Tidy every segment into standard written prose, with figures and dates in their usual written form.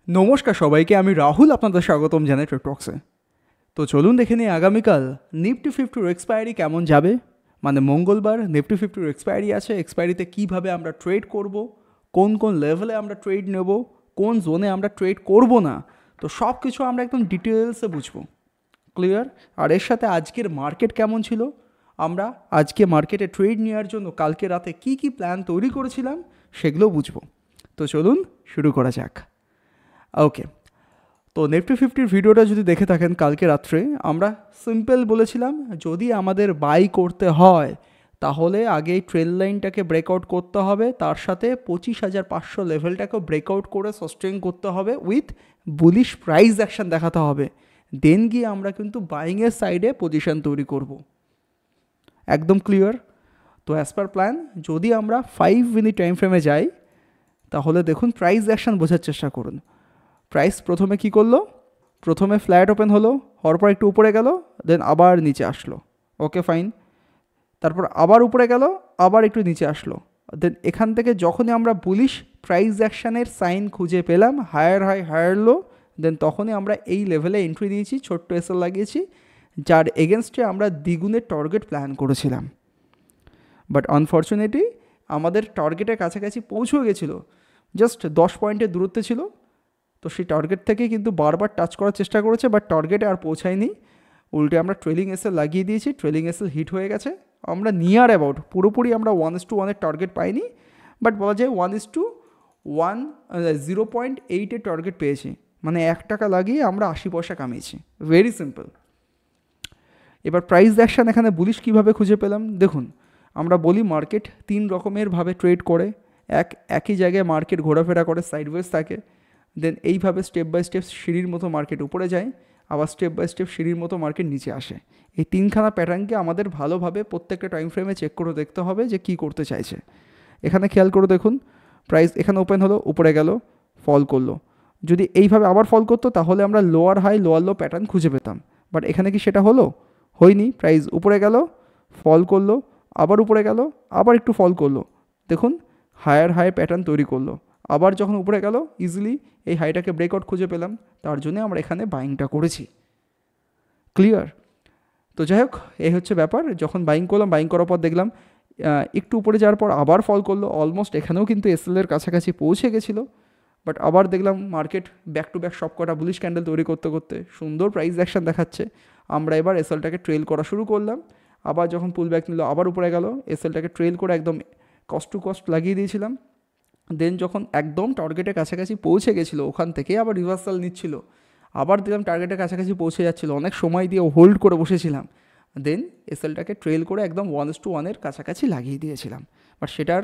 নমস্কার সবাইকে, আমি রাহুল আপনাদের স্বাগতম জানাই ট্রেড টক্সে। তো চলুন দেখে নিই আগামীকাল নিফটি ফিফটির এক্সপায়ারি কেমন যাবে। মানে মঙ্গলবার নিফটি ফিফটির এক্সপায়ারি আছে। এক্সপায়ারিতে কীভাবে আমরা ট্রেড করব, কোন কোন লেভেলে আমরা ট্রেড নেব, কোন জোনে আমরা ট্রেড করব না, তো সব কিছু আমরা একদম ডিটেলসে বুঝবো। ক্লিয়ার? আর এর সাথে আজকের মার্কেট কেমন ছিল, আমরা আজকে মার্কেটে ট্রেড নেওয়ার জন্য কালকে রাতে কি কি প্ল্যান তৈরি করেছিলাম সেগুলোও বুঝবো। তো চলুন শুরু করা যাক। ওকে, তো নিফটি ফিফটির ভিডিওটা যদি দেখে থাকেন কালকে রাত্রে, আমরা সিম্পল বলেছিলাম যদি আমাদের বাই করতে হয় তাহলে আগে ট্রেল লাইনটাকে ব্রেকআউট করতে হবে, তার সাথে 25,500 লেভেলটাকেও ব্রেকআউট করে সাস্টেন করতে হবে উইথ বুলিশ প্রাইস অ্যাকশন দেখাতে হবে। দেন গিয়ে আমরা কিন্তু বাইংয়ের সাইডে পজিশন তৈরি করব। একদম ক্লিয়ার? তো অ্যাজ পার প্ল্যান যদি আমরা 5 মিনিট টাইম ফ্রেমে যাই তাহলে দেখুন প্রাইস অ্যাকশন বোঝার চেষ্টা করুন। প্রাইস প্রথমে কি করলো, প্রথমে ফ্ল্যাট ওপেন হলো, হওয়ার পর একটু উপরে গেল, দেন আবার নিচে আসলো। Okay fine. তারপর আবার উপরে গেল, আবার একটু নিচে আসলো। দেন এখান থেকে যখনই আমরা বুলিশ প্রাইস অ্যাকশানের সাইন খুঁজে পেলাম, হায়ার হাই হায়ার লো, দেন তখনই আমরা এই লেভেলে এন্ট্রি দিয়েছি, ছোট্ট এসএল লাগিয়েছি, যার এগেনস্টে আমরা দ্বিগুণের টার্গেট প্ল্যান করেছিলাম। বাট আনফর্চুনেটলি আমাদের টার্গেটের কাছাকাছি পৌঁছেও গেছিলো, জাস্ট 10 পয়েন্টের দূরত্বে ছিল। তো সেই টার্গেট থেকে কিন্তু বারবার টাচ করার চেষ্টা করেছে, বাট টার্গেটে আর পৌঁছায়নি। উল্টে আমরা ট্রেলিং এসএল লাগিয়ে দিয়েছি, ট্রেলিং এসএল হিট হয়ে গেছে। আমরা নিয়ার অ্যাবাউট পুরোপুরি আমরা 1:1 টার্গেট পাইনি, বাট বলা যায় 1:1 0.8 টার্গেট পেয়েছি। মানে 1 টাকা লাগিয়ে আমরা 80 পয়সা কামিয়েছি। Very simple. এবার প্রাইস অ্যাকশান এখানে বুলিশ কীভাবে খুঁজে পেলাম দেখুন। আমরা বলি মার্কেট 3 রকমের ভাবে ট্রেড করে। একই জায়গায় মার্কেট ঘোরাফেরা করে, সাইডওয়েজ থাকে, দেন এইভাবে স্টেপ বাই স্টেপ সিঁড়ির মতো মার্কেট উপরে যায়, আবার স্টেপ বাই স্টেপ সিঁড়ির মতো মার্কেট নিচে আসে। এই 3খানা প্যাটার্নকে আমাদের ভালোভাবে প্রত্যেকটা টাইম ফ্রেমে চেক করে দেখতে হবে যে কী করতে চাইছে। এখানে খেয়াল করে দেখুন, প্রাইস এখানে ওপেন হলো, উপরে গেল, ফল করলো। যদি এইভাবে আবার ফল করতো তাহলে আমরা lower high lower low pattern খুঁজে পেতাম, বাট এখানে কি সেটা হলো? হয়নি। প্রাইস উপরে গেল, ফল করলো, আবার উপরে গেল, আবার একটু ফল করলো, দেখুন হায়ার হাই প্যাটার্ন তৈরি করলো। আবার যখন উপরে গেল ইজিলি এই হাইটাকে ব্রেকআউট খুঁজে পেলাম, তার জন্য আমরা এখানে বাইংটা করেছি। ক্লিয়ার? তো যাই হোক, এই হচ্ছে ব্যাপার। যখন বাইং করলাম, বাইং করার পর দেখলাম একটু উপরে যাওয়ার পর আবার ফল করলো, অলমোস্ট এখানেও কিন্তু এসএলের কাছাকাছি পৌঁছে গেছিলো। বাট আবার দেখলাম মার্কেট ব্যাক টু ব্যাক সব কটা বুলিশ ক্যান্ডেল তৈরি করতে করতে সুন্দর প্রাইস অ্যাকশন দেখাচ্ছে। আমরা এবার এসএলটাকে ট্রেল করা শুরু করলাম। আবার যখন পুল ব্যাক নিল আবার উপরে গেল, এসএলটাকে ট্রেল করে একদম কস্ট টু কস্ট লাগিয়ে দিয়েছিলাম। দেন যখন একদম টার্গেটের কাছাকাছি পৌঁছে গেছিলো, ওখান থেকে আবার রিভার্সাল নিচ্ছিল, আবার দিলাম টার্গেটের কাছাকাছি পৌঁছে যাচ্ছিলো, অনেক সময় দিয়ে হোল্ড করে বসেছিলাম। দেন এসএলটাকে ট্রেল করে একদম 1:1 কাছাকাছি লাগিয়ে দিয়েছিলাম, বাট সেটার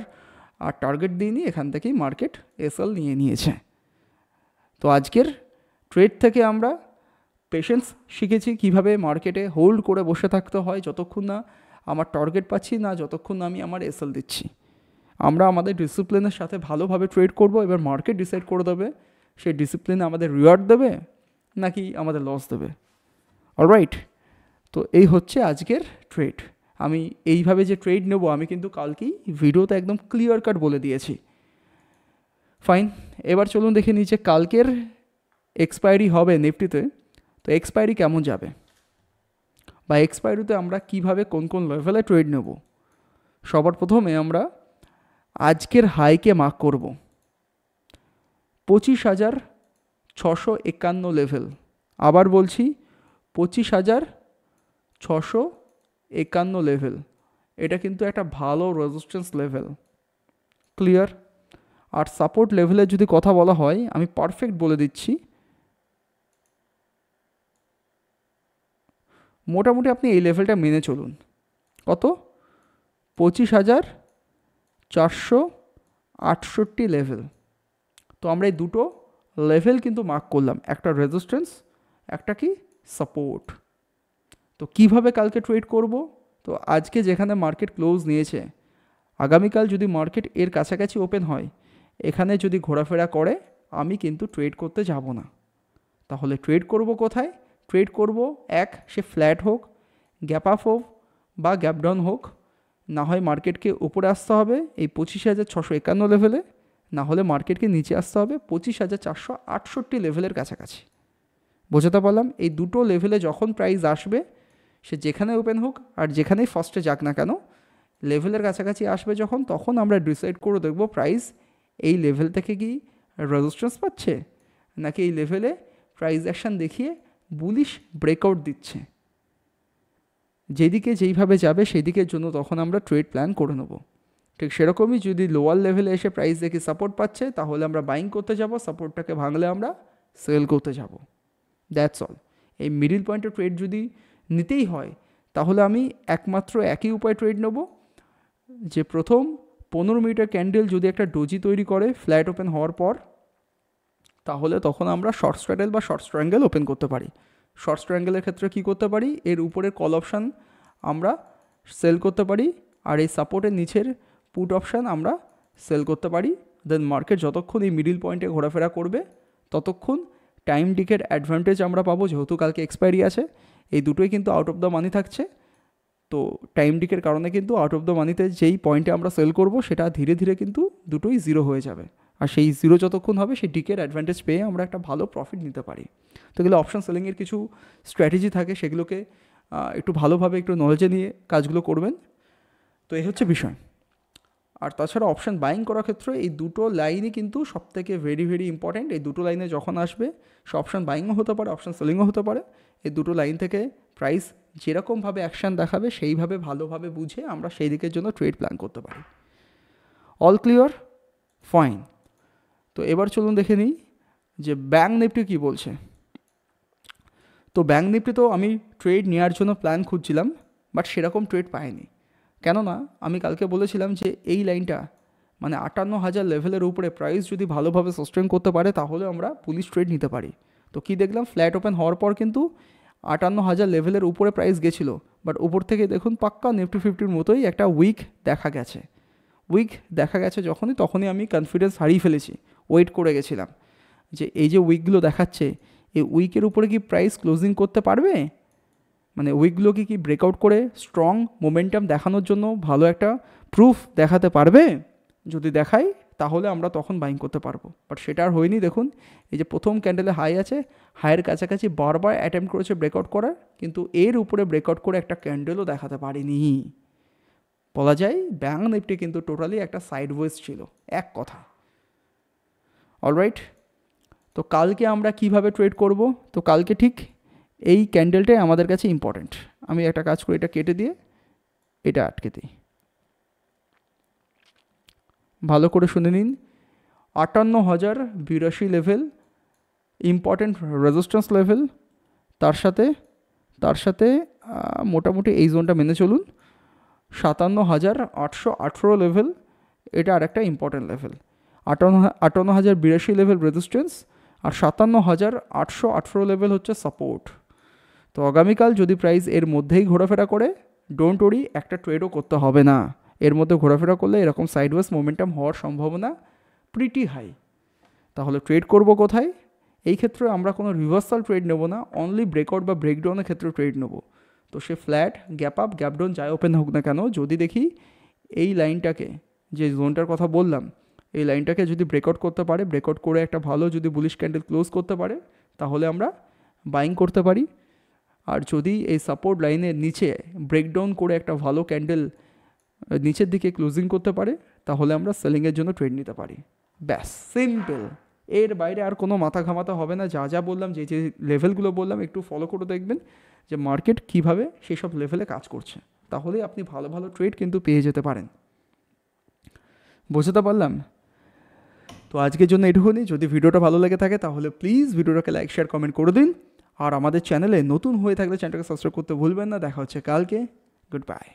আর টার্গেট দিইনি, এখান থেকেই মার্কেট এসএল নিয়ে নিয়েছে। তো আজকের ট্রেড থেকে আমরা পেশেন্স শিখেছি, কিভাবে মার্কেটে হোল্ড করে বসে থাকতে হয় যতক্ষণ না আমার টার্গেট পাচ্ছি, না যতক্ষণ না আমি আমার এসএল দিচ্ছি। আমরা আমাদের ডিসিপ্লিনের সাথে ভালোভাবে ট্রেড করব। এবার মার্কেট ডিসাইড করে দেবে সেই ডিসিপ্লিনে আমাদের রিওয়ার্ড দেবে নাকি আমাদের লস দেবে। অলরাইট, তো এই হচ্ছে আজকের ট্রেড। আমি এইভাবে যে ট্রেড নেব আমি কিন্তু কালকেই ভিডিওতে একদম ক্লিয়ার কাট বলে দিয়েছি। ফাইন, এবার চলুন দেখে নিচে কালকের এক্সপায়ারি হবে নিফটিতে, তো এক্সপায়ারি কেমন যাবে বা এক্সপায়ারিতে আমরা কিভাবে কোন কোন লেভেলে ট্রেড নেব। সবার প্রথমে আমরা আজকের হাইকে মার্ক করব 25,651 লেভেল। আবার বলছি 25,651 লেভেল। এটা কিন্তু একটা ভালো রেজিস্ট্যান্স লেভেল। ক্লিয়ার? আর সাপোর্ট লেভেলের যদি কথা বলা হয় আমি পারফেক্ট বলে দিচ্ছি, মোটামুটি আপনি এই লেভেলটা মেনে চলুন। কত? 25,468 লেভেল। তো আমরা এই দুটো লেভেল কিন্তু মার্ক করলাম, একটা রেজিস্ট্যান্স, একটা কি সাপোর্ট। তো কিভাবে কালকে ট্রেড করব? তো আজকে যেখানে মার্কেট ক্লোজ নিয়েছে, আগামীকাল যদি মার্কেট এর কাছাকাছি ওপেন হয়, এখানে যদি ঘোরাফেরা করে, আমি কিন্তু ট্রেড করতে যাব না। তাহলে ট্রেড করব কোথায়? ট্রেড করব সে ফ্ল্যাট হোক, গ্যাপ আপ হোক বা গ্যাপ ডাউন হোক, না হয় মার্কেটকে উপরে আসতে হবে এই 25,651 লেভেলে, না হলে মার্কেটকে নিচে আসতে হবে 25,468 লেভেলের কাছাকাছি। বোঝাতে পারলাম? এই দুটো লেভেলে যখন প্রাইস আসবে, সে যেখানে ওপেন হোক আর যেখানেই ফার্স্টে যাক না কেন, লেভেলের কাছাকাছি আসবে যখন, তখন আমরা ডিসাইড করে দেখব প্রাইস এই লেভেল থেকে কি রেজিস্ট্যান্স পাচ্ছে, নাকি এই লেভেলে প্রাইস অ্যাকশান দেখিয়ে বুলিশ ব্রেকআউট দিচ্ছে। যেদিকে যেইভাবে যাবে সেদিকের জন্য তখন আমরা ট্রেড প্ল্যান করে নেব। ঠিক সেরকমই যদি লোয়ার লেভেলে এসে প্রাইস দেখি সাপোর্ট পাচ্ছে, তাহলে আমরা বাইং করতে যাব, সাপোর্টটাকে ভাঙলে আমরা সেল করতে যাব। That's all. এই মিডিল পয়েন্টের ট্রেড যদি নিতেই হয়, তাহলে আমি একমাত্র একই উপায় ট্রেড নেব, যে প্রথম 15 মিনিটের ক্যান্ডেল যদি একটা ডোজি তৈরি করে ফ্ল্যাট ওপেন হওয়ার পর, তাহলে তখন আমরা শর্ট স্ট্র্যাডেল বা শর্ট স্ট্র্যাঙ্গেল ওপেন করতে পারি। শর্ট স্ট্র্যাঙ্গেলের ক্ষেত্রে কী করতে পারি, এর উপরের কল অপশান আমরা সেল করতে পারি, আর এই সাপোর্টের নিচের পুট অপশান আমরা সেল করতে পারি। দেন মার্কেট যতক্ষণ এই মিডিল পয়েন্টে ঘোরাফেরা করবে, ততক্ষণ টাইম ডিকের অ্যাডভান্টেজ আমরা পাবো, যেহেতু কালকে এক্সপায়ারি আছে। এই দুটোই কিন্তু আউট অফ দ্য মানি থাকছে, তো টাইম ডিকের কারণে কিন্তু আউট অফ দ্য মানিতে যেই পয়েন্টে আমরা সেল করব, সেটা ধীরে ধীরে কিন্তু দুটোই জিরো হয়ে যাবে। আর সেই জিরো যতক্ষণ হবে, সেই ডিকের অ্যাডভান্টেজ পেয়ে আমরা একটা ভালো প্রফিট নিতে পারি। তো এগুলো অপশান সেলিংয়ের কিছু স্ট্র্যাটেজি থাকে, সেগুলোকে একটু ভালোভাবে একটু নলেজে নিয়ে কাজগুলো করবেন। তো এই হচ্ছে বিষয়। আর তাছাড়া অপশান বাইং করার ক্ষেত্রে এই দুটো লাইনই কিন্তু সবথেকে ভেরি ভেরি ইম্পর্ট্যান্ট। এই দুটো লাইনে যখন আসবে, সে অপশান বাইংও হতে পারে, অপশান সেলিংও হতে পারে। এই দুটো লাইন থেকে প্রাইস যেরকমভাবে অ্যাকশান দেখাবে, সেইভাবে ভালোভাবে বুঝে আমরা সেই দিকের জন্য ট্রেড প্ল্যান করতে পারি। All clear? ফাইন। তো এবার চলুন দেখে নিই যে ব্যাঙ্ক নিফটি কী বলছে। তো ব্যাঙ্ক নিফটি তো আমি ট্রেড নেওয়ার জন্য প্ল্যান খুঁজছিলাম, বাট সেরকম ট্রেড পাইনি। কেননা আমি কালকে বলেছিলাম যে এই লাইনটা মানে 58,000 লেভেলের উপরে প্রাইস যদি ভালোভাবে সাস্টেন করতে পারে, তাহলে আমরা পুলিশ ট্রেড নিতে পারি। তো কী দেখলাম, ফ্ল্যাট ওপেন হওয়ার পর কিন্তু 58,000 লেভেলের উপরে প্রাইস গেছিলো, বাট উপর থেকে দেখুন পাক্কা নিফটি 50-র মতোই একটা উইক দেখা গেছে। উইক দেখা গেছে তখনই আমি কনফিডেন্স হারিয়ে ফেলেছি। ওয়েট করে গেছিলাম যে এই যে উইকগুলো দেখাচ্ছে, এই উইকের উপরে কি প্রাইস ক্লোজিং করতে পারবে, মানে উইকগুলোকে কি ব্রেকআউট করে স্ট্রং মোমেন্টাম দেখানোর জন্য ভালো একটা প্রুফ দেখাতে পারবে। যদি দেখাই, তাহলে আমরা তখন বাইং করতে পারবো। বাট সেটা আর হয়নি। দেখুন এই যে প্রথম ক্যান্ডেলে হাই আছে, হাইয়ের কাছাকাছি বারবার অ্যাটেম্প্ট করেছে ব্রেকআউট করার, কিন্তু এর উপরে ব্রেকআউট করে একটা ক্যান্ডেলও দেখাতে পারিনি। বলা যায় ব্যাঙ্ক নিফটি কিন্তু টোটালি একটা সাইডওয়েজ ছিল, এক কথা। অলরাইট, তো কালকে আমরা কিভাবে ট্রেড করব? তো কালকে ঠিক এই ক্যান্ডেলটাই আমাদের কাছে ইম্পর্ট্যান্ট। আমি একটা কাজ করি, এটা কেটে দিয়ে এটা আটকে দিই। ভালো করে শুনে নিন, 58,082 লেভেল ইম্পর্ট্যান্ট রেজিস্ট্যান্স লেভেল। তার সাথে মোটামুটি এই জোনটা মেনে চলুন। 57,818 লেভেল, এটা আরেকটা ইম্পর্ট্যান্ট লেভেল। 58,082 লেভেল রেজিস্ট্যান্স, আর 57,818 লেভেল হচ্ছে সাপোর্ট। তো আগামীকাল যদি প্রাইস এর মধ্যেই ঘোরাফেরা করে, ডোন্ট ওরি, একটা ট্রেডও করতে হবে না। এর মধ্যে ঘোরাফেরা করলে এরকম সাইডওয়েজ মোমেন্টাম হওয়ার সম্ভাবনা প্রিটি হাই। তাহলে ট্রেড করব কোথায়? এই ক্ষেত্রে আমরা কোনো রিভার্সাল ট্রেড নেব না, অনলি ব্রেকআউট বা ব্রেকডাউনের ক্ষেত্রে ট্রেড নেব। তো সে flat, gap up, gap down যাই ওপেন হোক না কেন, যদি দেখি এই লাইনটাকে, যে জোনটার কথা বললাম, এই লাইনটাকে যদি ব্রেকআউট করতে পারে, ব্রেকআউট করে একটা ভালো যদি বুলিশ ক্যান্ডেল ক্লোজ করতে পারে, তাহলে আমরা বাইং করতে পারি। আর যদি এই সাপোর্ট লাইনের নিচে ব্রেকডাউন করে একটা ভালো ক্যান্ডেল নিচের দিকে ক্লোজিং করতে পারে, তাহলে আমরা সেলিংয়ের জন্য ট্রেড নিতে পারি। ব্যাস, সিম্পল। এর বাইরে আর কোনো মাথা ঘামাতে হবে না। যা বললাম, যে লেভেলগুলো বললাম, একটু ফলো করে দেখবেন যে মার্কেট কীভাবে সেই সব লেভেলে কাজ করছে, তাহলে আপনি ভালো ভালো ট্রেড কিন্তু পেয়ে যেতে পারেন। বুঝতে পারলাম? তো আজকের জন্য এটুকুনি। যদি ভিডিওটা ভালো লেগে থাকে, তাহলে প্লিজ ভিডিওটাকে লাইক, শেয়ার, কমেন্ট করে দিন। আর আমাদের চ্যানেলে নতুন হয়ে থাকলে চ্যানেলটাকে সাবস্ক্রাইব করতে ভুলবেন না। দেখা হচ্ছে কালকে। Good bye.